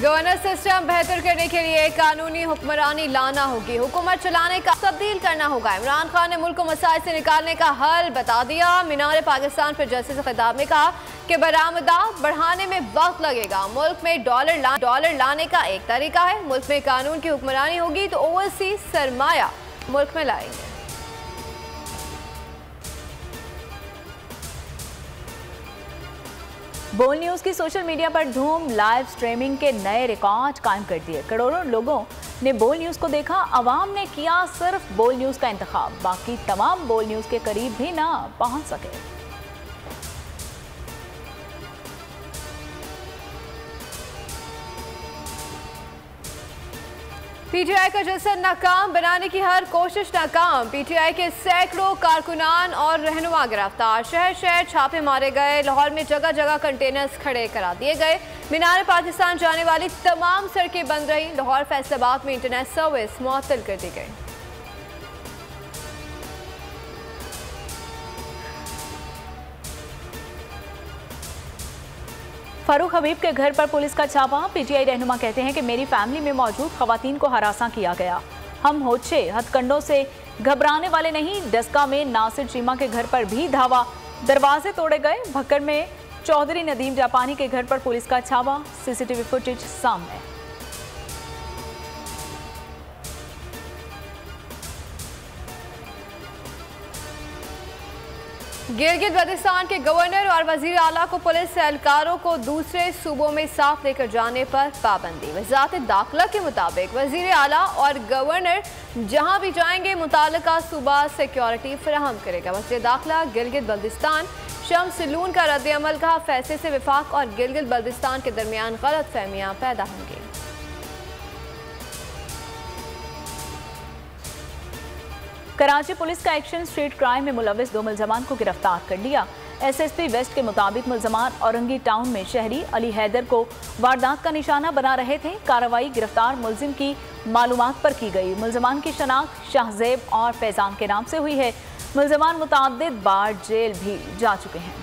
Governance system बेहतर करने के लिए कानूनी हुक्मरानी लाना होगी, हुकूमत चलाने का तब्दील करना होगा। इमरान खान ने मुल्क को मसाइल से निकालने का हल बता दिया। मीनार पाकिस्तान पर जलसे से खिताब में कहा कि बरामदात बढ़ाने में वक्त लगेगा। मुल्क में डॉलर लाने का एक तरीका है, मुल्क में कानून की हुक्मरानी होगी तो ओवरसीज सरमाया मुल्क में लाएंगे। बोल न्यूज की सोशल मीडिया पर धूम, लाइव स्ट्रीमिंग के नए रिकॉर्ड कायम कर दिए। करोड़ों लोगों ने बोल न्यूज को देखा। अवाम ने किया सिर्फ बोल न्यूज का इंतखाब, बाकी तमाम बोल न्यूज के करीब भी ना पहुंच सके। पीटीआई का जलसा नाकाम, बनाने की हर कोशिश नाकाम। पीटीआई के सैकड़ों कारकुनान और रहनुमा गिरफ्तार। शहर शहर छापे मारे गए। लाहौर में जगह जगह कंटेनर्स खड़े करा दिए गए। मीनार पाकिस्तान जाने वाली तमाम सड़कें बंद रही। लाहौर फैसलाबाद में इंटरनेट सर्विस मुअत्तल कर दी गई। फारूक हबीब के घर पर पुलिस का छापा। पीटीआई रहनुमा कहते हैं कि मेरी फैमिली में मौजूद खवातीन को हरासा किया गया। हम होचे हथकंडों से घबराने वाले नहीं। डस्का में नासिर चीमा के घर पर भी धावा, दरवाजे तोड़े गए। भक्कर में चौधरी नदीम जापानी के घर पर पुलिस का छापा। सीसीटीवी फुटेज सामने। गिलगित बल्तिस्तान के गवर्नर और वजीर आला को पुलिस एहलकारों को दूसरे सूबों में साथ लेकर जाने पर पाबंदी। वजारत दाखिला के मुताबिक वजीर आला और गवर्नर जहां भी जाएंगे मुताल्लिका सूबा सिक्योरिटी फराहम करेगा। वजीर दाखिला गिलगित बल्तिस्तान शमसलून का रद्द-ए-अमल का फैसले से विफाक और गिलगित बल्तिस्तान के दरमियान गलत फहमियां पैदा होंगी। कराची पुलिस का एक्शन स्ट्रीट क्राइम में मुलविस 2 मुलजमान को गिरफ्तार कर लिया। एसएसपी वेस्ट के मुताबिक मुलजमान औरंगी टाउन में शहरी अली हैदर को वारदात का निशाना बना रहे थे। कार्रवाई गिरफ्तार मुलजिम की मालूमात पर की गई। मुलजमान की शनाख्त शाहजेब और फैजान के नाम से हुई है। मुलजमान मुतअद्दिद बार जेल भी जा चुके हैं।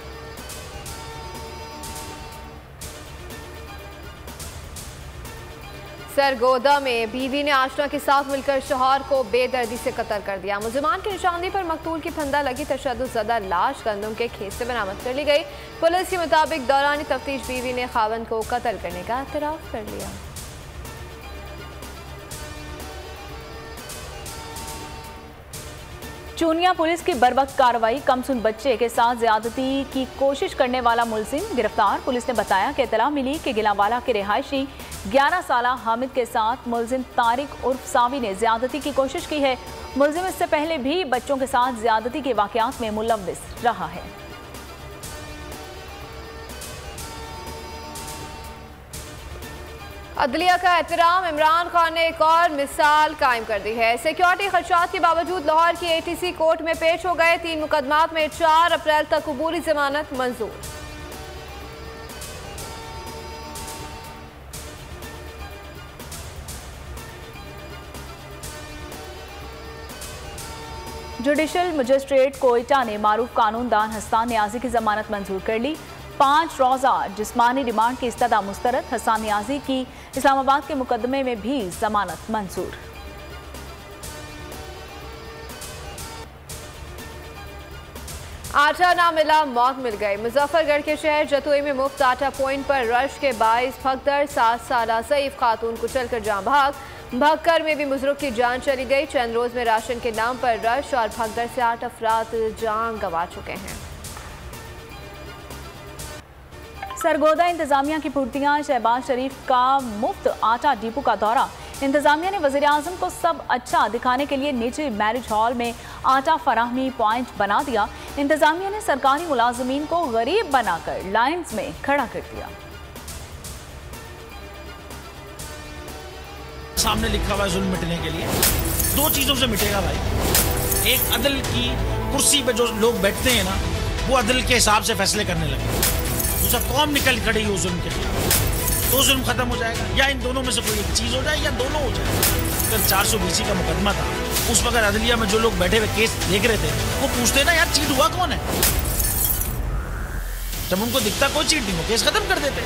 सरगोदा में बीवी ने आशना के साथ मिलकर शौहर को बेदर्दी से कत्ल कर दिया। मुलजमान की निशानदेही पर मकतूल की फंदा लगी तशद्दुद-ज़दा लाश गंदम के खेत से बरामद कर ली गई। पुलिस के मुताबिक दौरान तफ्तीश बीवी ने खावंद को कत्ल करने का एतराफ़ कर लिया। चूनिया पुलिस की बरवक्त कार्रवाई। कमसुन बच्चे के साथ ज्यादती की कोशिश करने वाला मुलजिम गिरफ्तार। पुलिस ने बताया कि इतला मिली कि गिलावाला के रिहायशी 11 साला हामिद के साथ मुलजिम तारिक उर्फ सावी ने ज्यादती की कोशिश की है। मुलजिम इससे पहले भी बच्चों के साथ ज्यादती के वाकयात में मुलव्विस रहा है। अदलिया का एहतराम, इमरान खान ने एक और मिसाल कायम कर दी है। सिक्योरिटी खदशात के बावजूद लाहौर की एटीसी कोर्ट में पेश हो गए। 3 मुकदमात में 4 अप्रैल तक अबूरी जमानत मंजूर। जुडिशल मजिस्ट्रेट कोयटा ने मारूफ कानूनदान हसन नियाजी की जमानत मंजूर कर ली। 5 रोज़ा जिस्मानी रिमांड की इस्तदा मुस्तरद। हसन नियाजी की इस्लामाबाद के मुकदमे में भी जमानत मंजूर। आटा ना मिला, मौत मिल गई। मुजफ्फरगढ़ के शहर जतोई में मुफ्त आटा पॉइंट पर रश के बाइस भगदड़। 7 साला ज़ईफ खातून कुचल कर जान भाग। भक्कर में भी बुजुर्ग की जान चली गई। चंद रोज में राशन के नाम पर रश और भगदड़ से 8 अफराद जान गंवा चुके हैं। सरगोदा इंतजामिया की पूर्तियां। शहबाज शरीफ का मुफ्त आटा डिपो का दौरा। इंतजामिया ने वज़ीर आज़म को सब अच्छा दिखाने के लिए निजी मैरिज हॉल में आटा फराहमी पॉइंट बना दिया। इंतजामिया ने सरकारी मुलाजमीन को गरीब बनाकर लाइन्स में खड़ा कर दिया। सामने लिखा हुआ है जुल्म मिटने के लिए 2 चीजों से मिटेगा भाई। एक, अदल की कुर्सी पे जो लोग बैठते हैं ना, वो अदल के हिसाब से फैसले करने लगे। दूसरा, कौम निकल खड़ी हो जुल्म के खिलाफ, तो जुल्म खत्म हो जाएगा। या इन दोनों में से कोई एक चीज हो जाए या दोनों हो जाए। अगर 420 का मुकदमा था, उस वक्त अदलिया में जो लोग बैठे हुए केस देख रहे थे, वो पूछते ना यार चीट हुआ कौन है। जब उनको दिखता कोई चीट नहीं हो, केस खत्म कर देते।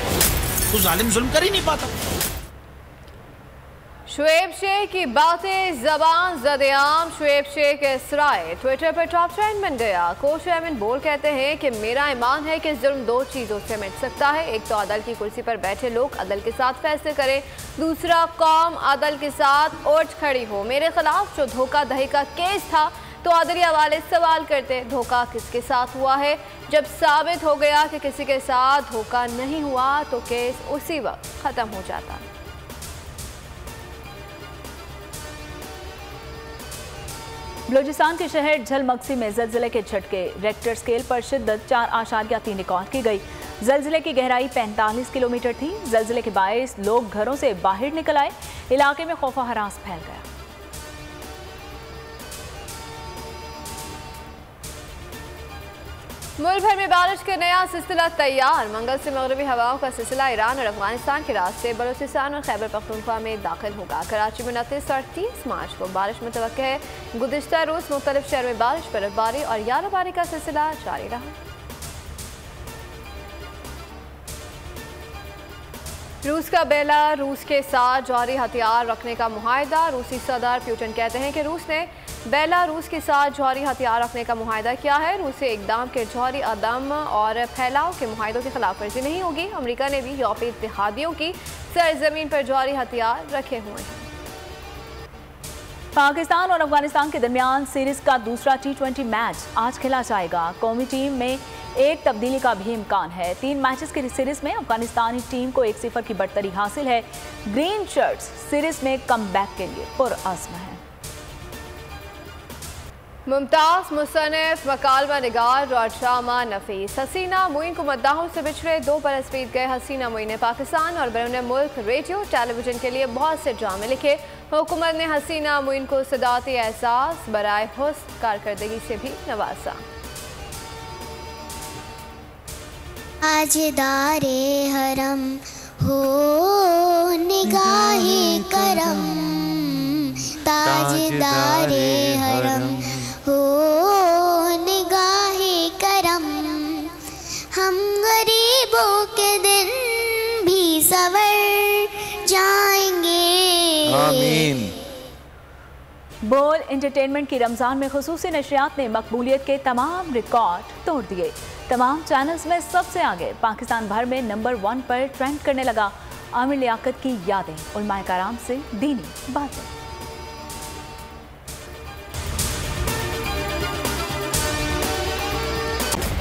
तो जालिम जुल्म कर ही नहीं पाता। शुएब शेख की बातें ज़बान ज़द-ए-आम। शुएब शेख इसराइल ट्विटर पर टॉप ट्रेंड बन गया। कोच एमिन बोल कहते हैं कि मेरा ईमान है कि जुल्म दो चीज़ों से मिट सकता है। एक तो अदल की कुर्सी पर बैठे लोग अदल के साथ फैसले करें, दूसरा कौम अदल के साथ उठ खड़ी हो। मेरे खिलाफ जो धोखा दही का केस था तो अदलिया वाले सवाल करते धोखा किसके साथ हुआ है। जब साबित हो गया कि किसी के साथ धोखा नहीं हुआ तो केस उसी वक्त ख़त्म हो जाता। बलूचिस्तान के शहर झलमक्सी में ज़लज़ले के झटके। रेक्टर स्केल पर शिद्दत 4.3 रिकॉर्ड की गई। ज़लज़ले की गहराई 45 किलोमीटर थी। ज़लज़ले के बायस लोग घरों से बाहर निकल आए। इलाके में खौफ व हरास फैल गया। मुल्क भर में बारिश का नया सिलसिला तैयार। मंगल से मगरबी हवाओं का सिलसिला ईरान और अफगानिस्तान के रास्ते बलूचिस्तान और खैबर पख्तूनख्वा में दाखिल होगा। कराची में 29 और 30 मार्च को बारिश मुतवक्किल है। गुज़िश्ता रोज़ मुख्तलिफ शहरों में बारिश, बर्फबारी और याराबारी का सिलसिला जारी रहा। रूस का बेलारूस के साथ जौहरी हथियार रखने का मुआहदा। रूसी सदर पुतिन कहते हैं कि रूस ने बेलारूस के साथ जौहरी हथियार रखने का मुआहदा किया है। रूसी इकदाम के जौहरी अदम और फैलाव के मुआहदों की खिलाफ वर्जी नहीं होगी। अमेरिका ने भी यूरोपीय इत्तेहादियों की सरजमीन पर जौहरी हथियार रखे हुए हैं। पाकिस्तान और अफगानिस्तान के दरमियान सीरीज का दूसरा T20 मैच आज खेला जाएगा। कौमी टीम में एक तब्दीली का भी इम्कान है। 3 मैचेस की सीरीज में अफगानिस्तानी टीम को 1-0 की बढ़तरी हासिल है। ग्रीन शर्ट्स सीरीज में कमबैक के लिए पुरअज़्म है। मुमताज़ मुसन्निफ, मकालमा निगार और ड्रामा नफीस। हसीना मुइन को मद्दाहों से बिछड़े 2 बरस बीत गए। हसीना मुइन ने पाकिस्तान और बैरून मुल्क रेडियो टेलीविजन के लिए बहुत से ड्रामे लिखे। हुकूमत ने हसीना मुइन को सदाती एहसास बराए हुस्न कारकर्दगी से भी नवाजा। ताजदारे हरम हो निगाहे करम, ताजदारे हरम हो निगाहे करम, हम गरीबों के दिन भी सवर जाएंगे। आमीन। बोल एंटरटेनमेंट की रमज़ान में खुसूसी नशरियात ने मकबूलियत के तमाम रिकॉर्ड तोड़ दिए। तमाम चैनल्स में सबसे आगे पाकिस्तान भर में नंबर 1 पर ट्रेंड करने लगा आमिर लियाकत की यादें, उलमाए कराम से दीनी बातें।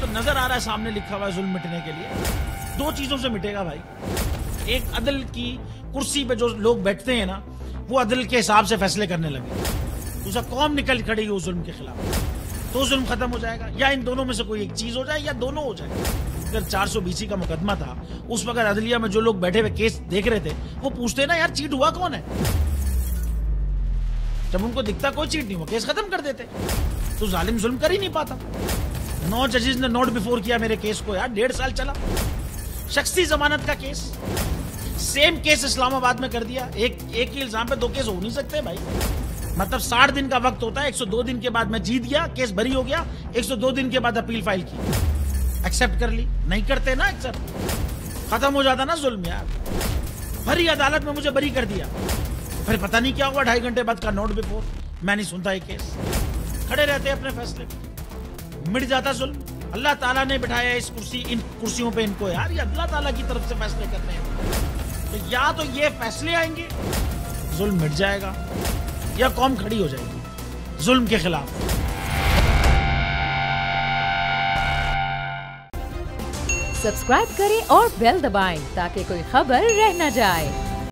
तो नजर आ रहा है सामने लिखा हुआ है जुल्म मिटने के लिए 2 चीजों से मिटेगा भाई। एक अदल की कुर्सी पे जो लोग बैठते हैं ना वो अदल के हिसाब से फैसले करने लगे। दूसरा कौम निकल खड़ी हो जुल्म के खिलाफ तो जुल्म खत्म हो जाएगा। या इन दोनों में से कोई एक चीज हो जाए या दोनों हो जाए। अगर 420 का मुकदमा था उस वक्त अदलिया में जो लोग बैठे हुए केस देख रहे थे वो पूछते ना यार चीट हुआ कौन है। जब उनको दिखता कोई चीट नहीं हुआ केस खत्म कर देते। तो जालिम जुल्म कर ही नहीं पाता। 9 जजेस ने नोट बिफोर किया मेरे केस को यार 1.5 साल चला। शख्सी जमानत का केस सेम केस इस्लामाबाद में कर दिया। एक ही इल्जाम पे 2 केस हो नहीं सकते भाई। मतलब 60 दिन का वक्त होता है। 102 दिन के बाद मैं जीत गया, केस बरी हो गया। 102 दिन के बाद अपील फाइल की, एक्सेप्ट कर ली। नहीं करते ना एक्सेप्ट, खत्म हो जाता ना जुल्म यार। भरी अदालत में मुझे बरी कर दिया, फिर पता नहीं क्या हुआ 2.5 घंटे बाद का नोट बिफोर। मैं नहीं सुनता ये केस, खड़े रहते अपने फैसले पे, मिट जाता जुल्म। अल्लाह ताला ने बिठाया इस इन कुर्सियों पे इनको यार, ये अल्लाह ताला की तरफ से फैसले करने हैं। तो या तो ये फैसले आएंगे जुल्म मिट जाएगा या कौम खड़ी हो जाएगी जुल्म के खिलाफ। सब्सक्राइब करें और बेल दबाएं ताकि कोई खबर रह न जाए।